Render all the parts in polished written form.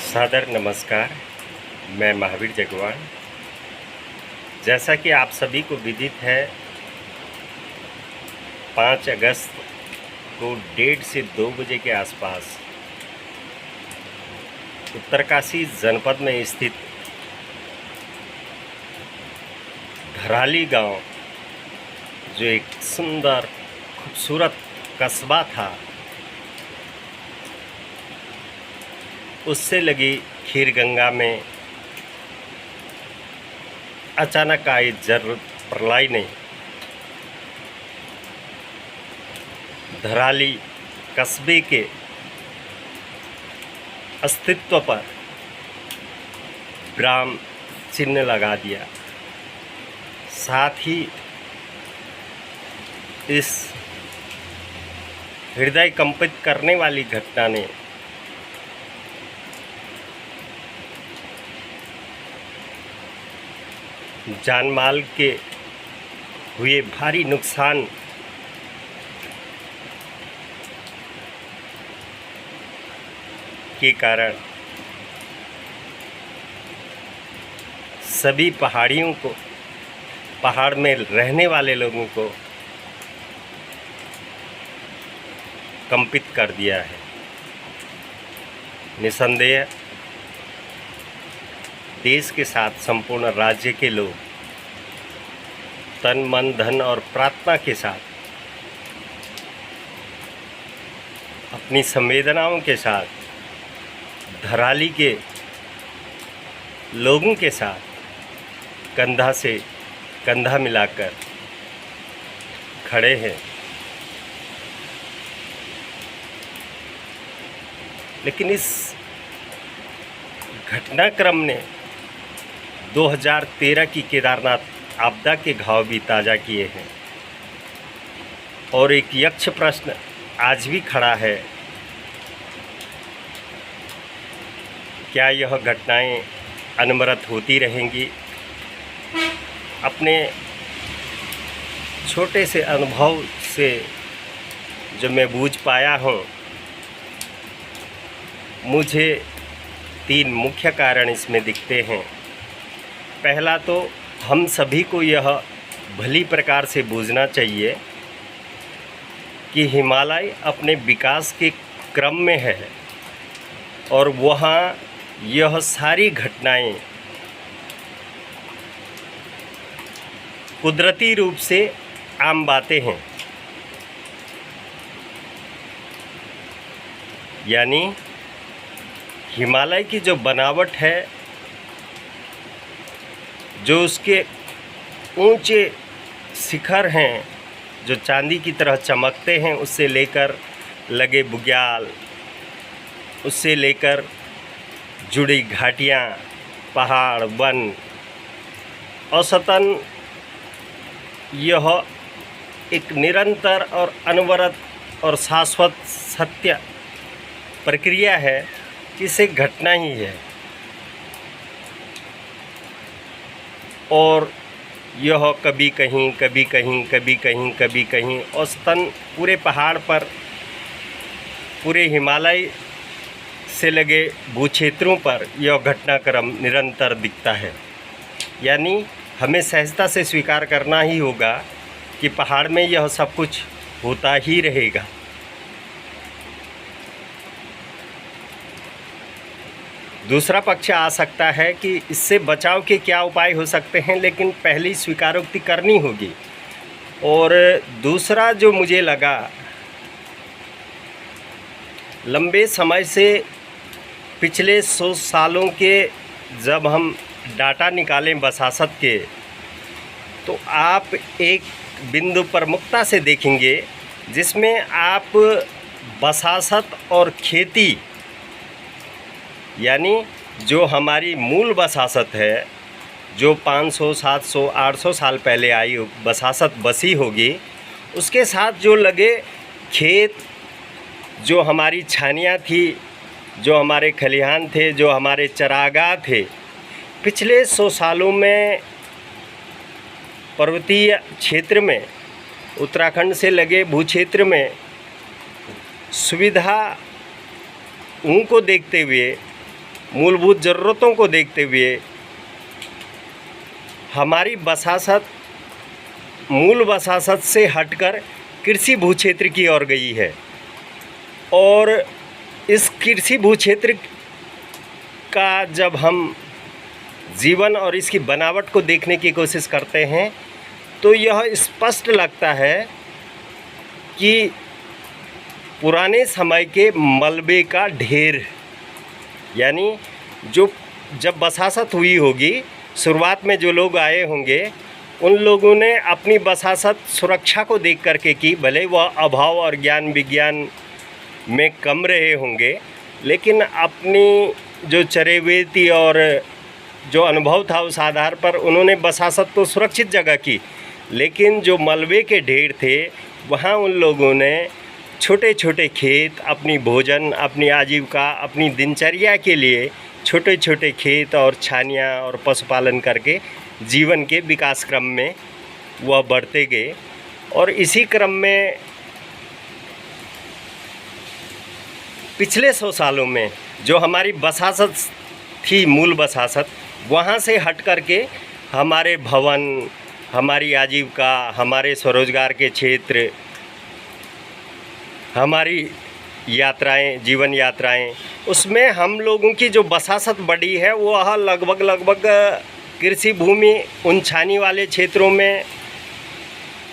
सादर नमस्कार। मैं महावीर जगवान। जैसा कि आप सभी को विदित है, 5 अगस्त को 1:30 से 2 बजे के आसपास उत्तरकाशी जनपद में स्थित धराली गांव, जो एक सुंदर खूबसूरत कस्बा था, उससे लगी खीरगंगा में अचानक आई जल प्रलय ने धराली कस्बे के अस्तित्व पर विराम चिन्ह लगा दिया। साथ ही इस हृदय कंपित करने वाली घटना ने जान माल के हुए भारी नुकसान के कारण सभी पहाड़ियों को, पहाड़ में रहने वाले लोगों को कंपित कर दिया है। निसंदेह देश के साथ संपूर्ण राज्य के लोग तन मन धन और प्रार्थना के साथ, अपनी संवेदनाओं के साथ, धराली के लोगों के साथ कंधा से कंधा मिलाकर खड़े हैं। लेकिन इस घटनाक्रम ने 2013 की केदारनाथ आपदा के घाव भी ताज़ा किए हैं और एक यक्ष प्रश्न आज भी खड़ा है, क्या यह घटनाएं अनवरत होती रहेंगी? अपने छोटे से अनुभव से जो मैं बूझ पाया हूँ, मुझे 3 मुख्य कारण इसमें दिखते हैं। पहला तो हम सभी को यह भली प्रकार से बूझना चाहिए कि हिमालय अपने विकास के क्रम में है और वहाँ यह सारी घटनाएं कुदरती रूप से आम बातें हैं। यानी हिमालय की जो बनावट है, जो उसके ऊंचे शिखर हैं जो चांदी की तरह चमकते हैं, उससे लेकर लगे बुग्याल, उससे लेकर जुड़ी घाटियाँ, पहाड़, वन, औसतन यह एक निरंतर और अनवरत और शाश्वत सत्य प्रक्रिया है, इसे घटना ही है। और यह कभी कहीं कभी कहीं कभी कहीं कभी कहीं औसतन पूरे पहाड़ पर, पूरे हिमालय से लगे भूक्षेत्रों पर यह घटनाक्रम निरंतर दिखता है। यानी हमें सहजता से स्वीकार करना ही होगा कि पहाड़ में यह सब कुछ होता ही रहेगा। दूसरा पक्ष आ सकता है कि इससे बचाव के क्या उपाय हो सकते हैं, लेकिन पहली स्वीकारोक्ति करनी होगी। और दूसरा जो मुझे लगा, लंबे समय से पिछले 100 सालों के जब हम डाटा निकालें बसासत के, तो आप एक बिंदु प्रमुखता से देखेंगे जिसमें आप बसासत और खेती, यानी जो हमारी मूल बसासत है, जो 500, 700, 800 साल पहले आई बसासत बसी होगी, उसके साथ जो लगे खेत, जो हमारी छानियाँ थी, जो हमारे खलिहान थे, जो हमारे चरागाह थे, पिछले 100 सालों में पर्वतीय क्षेत्र में, उत्तराखंड से लगे भूक्षेत्र में सुविधा उनको देखते हुए मूलभूत ज़रूरतों को देखते हुए हमारी बसासत मूल बसासत से हटकर कृषि भूक्षेत्र की ओर गई है। और इस कृषि भूक्षेत्र का जब हम जीवन और इसकी बनावट को देखने की कोशिश करते हैं तो यह स्पष्ट लगता है कि पुराने समय के मलबे का ढेर, यानी जो जब बसासत हुई होगी, शुरुआत में जो लोग आए होंगे उन लोगों ने अपनी बसासत सुरक्षा को देख करके की। भले वह अभाव और ज्ञान विज्ञान में कम रहे होंगे, लेकिन अपनी जो चरेवेती और जो अनुभव था उस आधार पर उन्होंने बसासत तो सुरक्षित जगह की। लेकिन जो मलबे के ढेर थे वहाँ उन लोगों ने छोटे छोटे खेत, अपनी भोजन, अपनी आजीविका, अपनी दिनचर्या के लिए छोटे छोटे खेत और छानियाँ और पशुपालन करके जीवन के विकास क्रम में वह बढ़ते गए। और इसी क्रम में पिछले 100 सालों में जो हमारी बसासत थी, मूल बसासत, वहाँ से हट कर के हमारे भवन, हमारी आजीविका, हमारे स्वरोजगार के क्षेत्र, हमारी यात्राएं, जीवन यात्राएं, उसमें हम लोगों की जो बसासत बढ़ी है वह लगभग कृषि भूमि उन छानी वाले क्षेत्रों में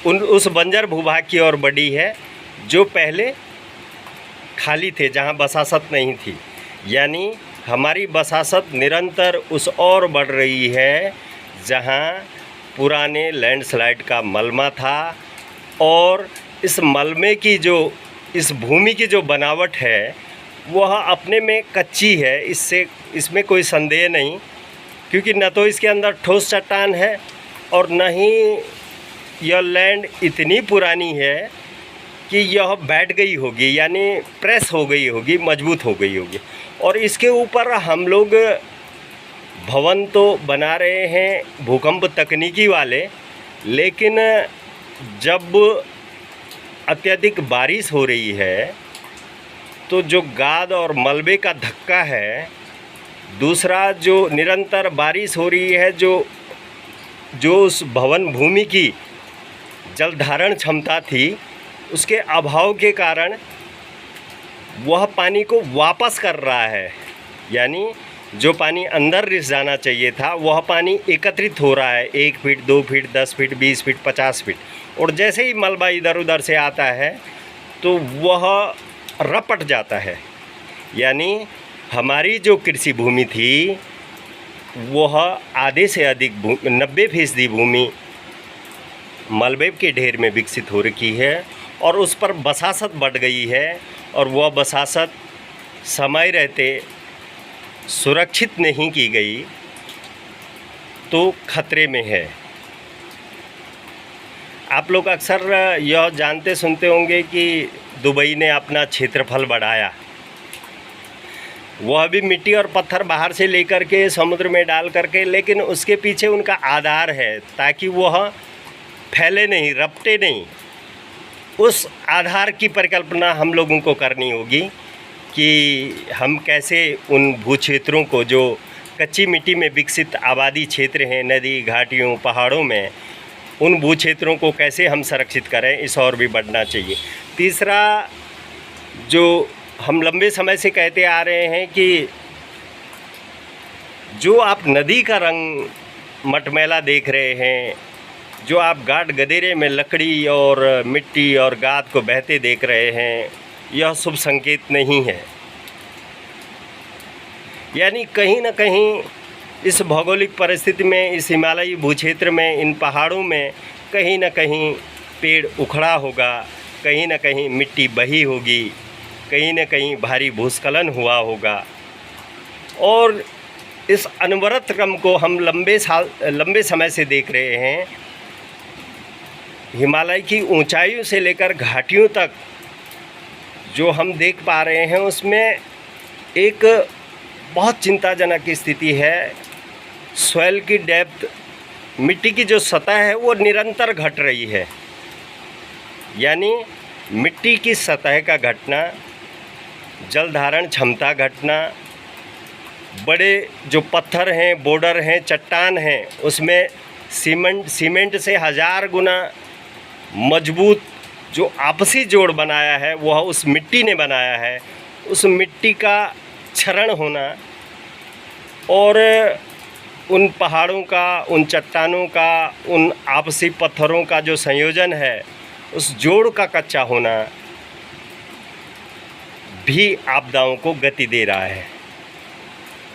उस बंजर भूभाग की ओर बढ़ी है जो पहले खाली थे, जहां बसासत नहीं थी। यानी हमारी बसासत निरंतर उस ओर बढ़ रही है जहां पुराने लैंडस्लाइड का मलबा था। और इस मलबे की जो, इस भूमि की जो बनावट है वह अपने में कच्ची है, इसमें कोई संदेह नहीं, क्योंकि न तो इसके अंदर ठोस चट्टान है और न ही यह लैंड इतनी पुरानी है कि यह बैठ गई होगी, यानी प्रेस हो गई होगी, मजबूत हो गई होगी। और इसके ऊपर हम लोग भवन तो बना रहे हैं भूकंप तकनीकी वाले, लेकिन जब अत्यधिक बारिश हो रही है तो जो गाद और मलबे का धक्का है, दूसरा जो निरंतर बारिश हो रही है, जो उस भवन भूमि की जल धारण क्षमता थी उसके अभाव के कारण वह पानी को वापस कर रहा है। यानी जो पानी अंदर रिस जाना चाहिए था वह पानी एकत्रित हो रहा है 1 feet, 2 feet, 10 feet, 20 feet, 50 feet. और जैसे ही मलबा इधर उधर से आता है तो वह रपट जाता है। यानी हमारी जो कृषि भूमि थी वह आधे से अधिक 90% भूमि मलबे के ढेर में विकसित हो रखी है और उस पर बसासत बढ़ गई है। और वह बसासत समय रहते सुरक्षित नहीं की गई तो खतरे में है। आप लोग अक्सर यह जानते सुनते होंगे कि दुबई ने अपना क्षेत्रफल बढ़ाया। वह भी मिट्टी और पत्थर बाहर से लेकर के समुद्र में डाल करके, लेकिन उसके पीछे उनका आधार है ताकि वह फैले नहीं, रपटे नहीं। उस आधार की परिकल्पना हम लोगों को करनी होगी कि हम कैसे उन भू क्षेत्रों को, जो कच्ची मिट्टी में विकसित आबादी क्षेत्र हैं, नदी, घाटियों, पहाड़ों में, उन भू क्षेत्रों को कैसे हम संरक्षित करें, इस और भी बढ़ना चाहिए। तीसरा, जो हम लंबे समय से कहते आ रहे हैं कि जो आप नदी का रंग मटमैला देख रहे हैं, जो आप गाड गदेरे में लकड़ी और मिट्टी और गाद को बहते देख रहे हैं, यह शुभ संकेत नहीं है। यानी कहीं न कहीं इस भौगोलिक परिस्थिति में, इस हिमालयी भूक्षेत्र में, इन पहाड़ों में कहीं न कहीं पेड़ उखड़ा होगा, कहीं न कहीं मिट्टी बही होगी, कहीं न कहीं भारी भूस्खलन हुआ होगा। और इस अनवरत क्रम को हम लंबे समय से देख रहे हैं। हिमालय की ऊंचाइयों से लेकर घाटियों तक जो हम देख पा रहे हैं उसमें एक बहुत चिंताजनक स्थिति है। सॉइल की डेप्थ, मिट्टी की जो सतह है वो निरंतर घट रही है। यानी मिट्टी की सतह का घटना, जल धारण क्षमता घटना, बड़े जो पत्थर हैं, बॉर्डर हैं, चट्टान हैं, उसमें सीमेंट से 1000 गुना मजबूत जो आपसी जोड़ बनाया है वह उस मिट्टी ने बनाया है। उस मिट्टी का क्षरण होना और उन पहाड़ों का, उन चट्टानों का, उन आपसी पत्थरों का जो संयोजन है, उस जोड़ का कच्चा होना भी आपदाओं को गति दे रहा है।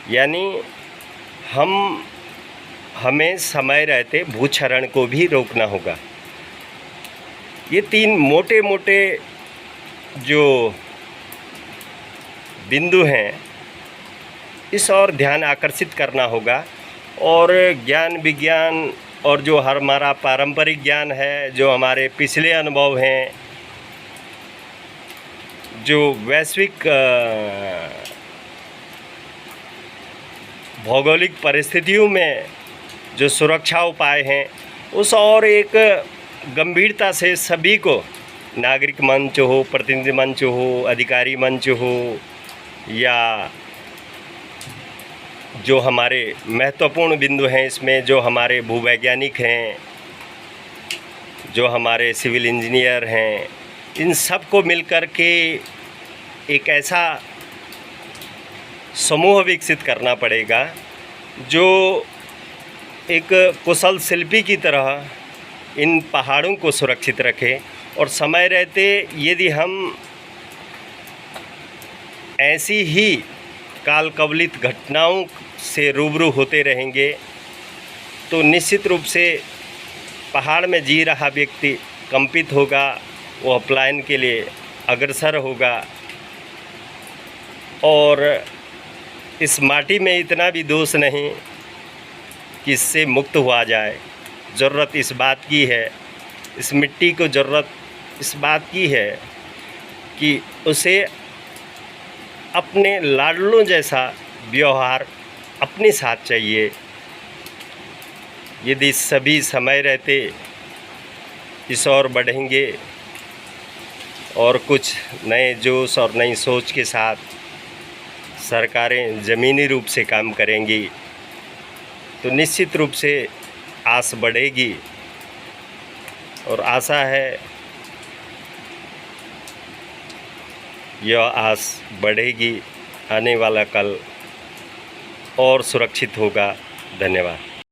यानी हमें समय रहते भूक्षरण को भी रोकना होगा। ये 3 मोटे मोटे जो बिंदु हैं, इस और ध्यान आकर्षित करना होगा। और ज्ञान विज्ञान और जो हमारा पारंपरिक ज्ञान है, जो हमारे पिछले अनुभव हैं, जो वैश्विक भौगोलिक परिस्थितियों में जो सुरक्षा उपाय हैं, उस और एक गंभीरता से सभी को, नागरिक मंच हो, प्रतिनिधि मंच हो, अधिकारी मंच हो, या जो हमारे महत्वपूर्ण बिंदु हैं इसमें, जो हमारे भूवैज्ञानिक हैं, जो हमारे सिविल इंजीनियर हैं, इन सब को मिलकर के एक ऐसा समूह विकसित करना पड़ेगा जो एक कुशल शिल्पी की तरह इन पहाड़ों को सुरक्षित रखे। और समय रहते यदि हम ऐसी ही काल कवलित घटनाओं से रूबरू होते रहेंगे तो निश्चित रूप से पहाड़ में जी रहा व्यक्ति कंपित होगा, वह पलायन के लिए अग्रसर होगा। और इस माटी में इतना भी दोष नहीं कि इससे मुक्त हुआ जाए। ज़रूरत इस बात की है, इस मिट्टी को ज़रूरत इस बात की है कि उसे अपने लाडलों जैसा व्यवहार अपने साथ चाहिए। यदि सभी समय रहते इस ओर बढ़ेंगे और कुछ नए जोश और नई सोच के साथ सरकारें ज़मीनी रूप से काम करेंगी तो निश्चित रूप से आस बढ़ेगी। और आशा है यह आस बढ़ेगी, आने वाला कल और सुरक्षित होगा। धन्यवाद।